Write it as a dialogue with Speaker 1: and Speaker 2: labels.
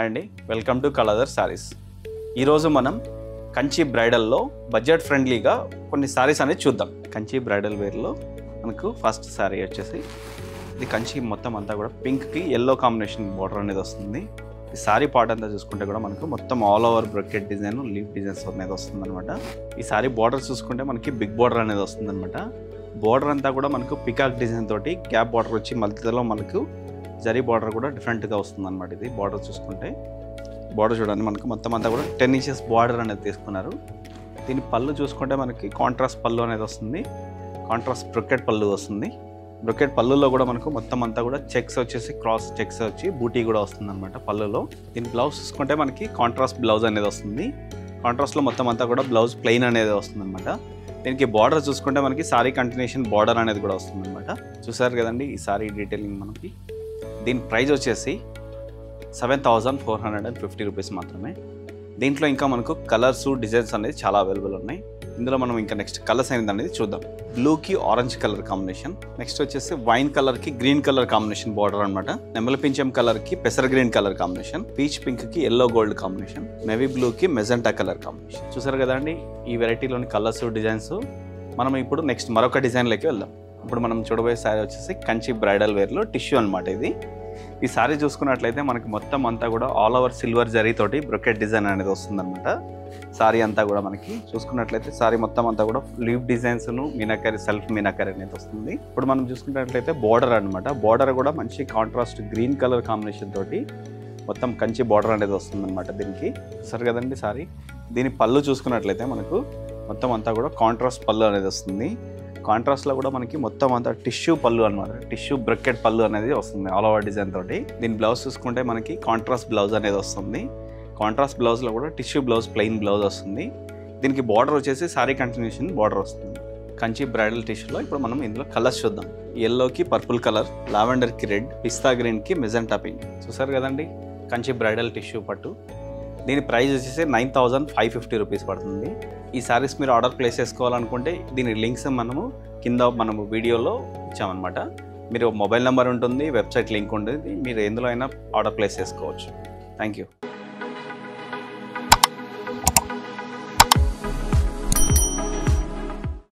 Speaker 1: Hi అండి, welcome to colour saris. ఈరోజు మనం కంచి బ్రైడల్లో బడ్జెట్ ఫ్రెండ్లీగా కొన్ని సారీస్ అనేది చూద్దాం. కంచి బ్రైడల్ వేర్లో మనకు ఫస్ట్ సారీ వచ్చేసి ఇది కంచి మొత్తం అంతా కూడా పింక్కి ఎల్లో కాంబినేషన్ బార్డర్ అనేది వస్తుంది. ఈ సారీ పార్ట్ అంతా చూసుకుంటే కూడా మనకు మొత్తం all over brocade design, leaf designs అనేది వస్తుంది అనమాట. ఈ సారీ బార్డర్ చూసుకుంటే మనకి బిగ్ బార్డర్ అనేది వస్తుంది అనమాట. బార్డర్ అంతా కూడా మనకు పికాక్ డిజైన్ తోటి గ్యాప్ బార్డర్ వచ్చి మధ్యలో మనకు జరీ బార్డర్ కూడా డిఫరెంట్గా వస్తుంది అనమాట. ఇది బార్డర్ చూసుకుంటే బార్డర్ చూడండి, మనకు మొత్తం అంతా కూడా 10 inches బార్డర్ అనేది తీసుకున్నారు. దీని పళ్ళు చూసుకుంటే మనకి కాంట్రాస్ట్ పళ్ళు అనేది వస్తుంది, కాంట్రాస్ట్ బ్రొకెట్ పళ్ళు వస్తుంది. బ్రొకెట్ పళ్ళులో కూడా మనకు మొత్తం అంతా కూడా చెక్స్ వచ్చేసి క్రాస్ చెక్స్ వచ్చి బూటీ కూడా వస్తుంది అనమాట పళ్ళులో. దీని బ్లౌజ్ చూసుకుంటే మనకి కాంట్రాస్ట్ బ్లౌజ్ అనేది వస్తుంది. కాంట్రాస్ట్లో మొత్తం అంతా కూడా బ్లౌజ్ ప్లెయిన్ అనేది వస్తుంది అనమాట. దీనికి బార్డర్ చూసుకుంటే మనకి సారీ కంటిన్యూషన్ బార్డర్ అనేది కూడా వస్తుంది అనమాట. చూసారు కదండి ఈ సారీ డీటెయిలింగ్ మనకి. దీని ప్రైస్ వచ్చేసి 7,450 రూపీస్ మాత్రమే. దీంట్లో ఇంకా మనకు కలర్స్, డిజైన్స్ అనేది చాలా అవైలబుల్ ఉన్నాయి. ఇందులో మనం ఇంకా నెక్స్ట్ కలర్స్ అనేది చూద్దాం. బ్లూకి ఆరెంజ్ కలర్ కాంబినేషన్, నెక్స్ట్ వచ్చేసి వైన్ కలర్కి గ్రీన్ కలర్ కాంబినేషన్ బార్డర్ అనమాట. నెమలి పింఛం కలర్కి పెసర్ గ్రీన్ కలర్ కాంబినేషన్, పీచ్ పింక్కి ఎల్లో గోల్డ్ కాంబినేషన్, నేవీ బ్లూకి మెజెంటా కలర్ కాంబినేషన్. చూసారు కదండి ఈ వెరైటీలోని కలర్స్, డిజైన్స్. మనం ఇప్పుడు నెక్స్ట్ మరొక డిజైన్లోకి వెళ్దాం. ఇప్పుడు మనం చూడబోయే శారీ వచ్చేసి కంచి బ్రైడల్ వేర్లో టిష్యూ అనమాట. ఈ శారీ చూసుకున్నట్లయితే మనకి మొత్తం అంతా కూడా ఆల్ ఓవర్ సిల్వర్ జరీతోటి బ్రొకెట్ డిజైన్ అనేది వస్తుందన్నమాట. శారీ అంతా కూడా మనకి చూసుకున్నట్లయితే శారీ మొత్తం అంతా కూడా లీవ్ డిజైన్స్ను మీనాకరీ, సెల్ఫ్ మీనాకరీ అనేది వస్తుంది. ఇప్పుడు మనం చూసుకున్నట్లయితే బార్డర్ అనమాట. బార్డర్ కూడా మంచి కాంట్రాస్ట్ గ్రీన్ కలర్ కాంబినేషన్ తోటి మొత్తం కంచి బార్డర్ అనేది వస్తుంది అనమాట. దీనికి సరే కదండి సారీ. దీని పళ్ళు చూసుకున్నట్లయితే మనకు మొత్తం అంతా కూడా కాంట్రాస్ట్ పళ్ళు అనేది వస్తుంది. కాంట్రాస్ట్లో కూడా మనకి మొత్తం అంతా టిష్యూ పళ్ళు అనమాట. టిష్యూ బ్రొకెట్ పళ్ళు అనేది వస్తుంది ఆల్ ఓవర్ డిజైన్ తోటి. దీని బ్లౌజ్ చూసుకుంటే మనకి కాంట్రాస్ట్ బ్లౌజ్ అనేది వస్తుంది. కాంట్రాస్ట్ బ్లౌజ్లో కూడా టిష్యూ బ్లౌజ్, ప్లెయిన్ బ్లౌజ్ వస్తుంది. దీనికి బార్డర్ వచ్చేసి సారీ కంటిన్యూషన్ బార్డర్ వస్తుంది. కంచి బ్రైడల్ టిష్యూలో ఇప్పుడు మనం ఇందులో కలర్స్ చూద్దాం. ఎల్లోకి పర్పుల్ కలర్, లావెండర్కి రెడ్, పిస్తా గ్రీన్కి మెజెంటా పింక్. చూసారు కదండి కంచి బ్రైడల్ టిష్యూ పట్టు. దీని ప్రైస్ వచ్చేసి 9,550 రూపీస్ పడుతుంది. ఈ సారీస్ మీరు ఆర్డర్ ప్లేస్ చేసుకోవాలనుకుంటే దీని లింక్స్ కింద మనము వీడియోలో ఇచ్చామన్నమాట. మీరు మొబైల్ నెంబర్ ఉంటుంది, వెబ్సైట్ లింక్ ఉంటుంది, మీరు ఎందులో అయినా ఆర్డర్ ప్లేస్ చేసుకోవచ్చు. Thank you.